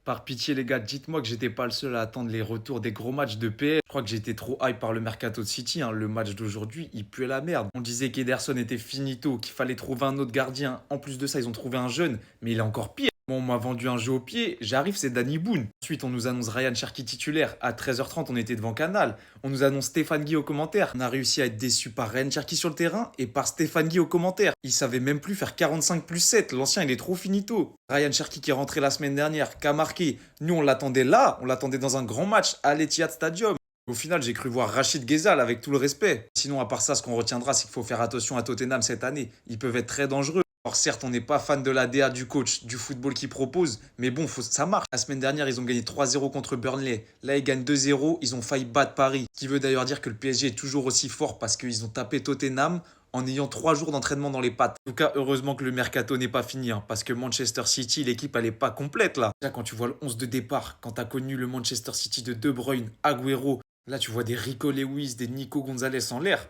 Par pitié, les gars, dites-moi que j'étais pas le seul à attendre les retours des gros matchs de PL. Je crois que j'étais trop hype par le mercato de City, hein. Le match d'aujourd'hui, il puait la merde. On disait qu'Ederson était finito, qu'il fallait trouver un autre gardien. En plus de ça, ils ont trouvé un jeune, mais il est encore pire. Bon, on m'a vendu un jeu au pied, j'arrive, c'est Danny Boone. Ensuite, on nous annonce Ryan Cherki titulaire. À 13h30, on était devant Canal. On nous annonce Stéphane Guy au commentaire. On a réussi à être déçu par Ryan Cherki sur le terrain et par Stéphane Guy au commentaire. Il savait même plus faire 45 plus 7. L'ancien, il est trop finito. Ryan Cherki qui est rentré la semaine dernière, qui a marqué. Nous, on l'attendait là, on l'attendait dans un grand match à l'Etihad Stadium. Au final, j'ai cru voir Rachid Ghezal avec tout le respect. Sinon, à part ça, ce qu'on retiendra, c'est qu'il faut faire attention à Tottenham cette année. Ils peuvent être très dangereux. Alors certes, on n'est pas fan de l'ADA du coach, du football qu'il propose, mais bon, ça marche. La semaine dernière, ils ont gagné 3-0 contre Burnley. Là, ils gagnent 2-0, ils ont failli battre Paris. Ce qui veut d'ailleurs dire que le PSG est toujours aussi fort parce qu'ils ont tapé Tottenham en ayant 3 jours d'entraînement dans les pattes. En tout cas, heureusement que le mercato n'est pas fini, hein, parce que Manchester City, l'équipe, elle n'est pas complète là. Déjà, quand tu vois le 11 de départ, quand tu as connu le Manchester City de De Bruyne, Agüero, là, tu vois des Rico Lewis, des Nico Gonzalez en l'air.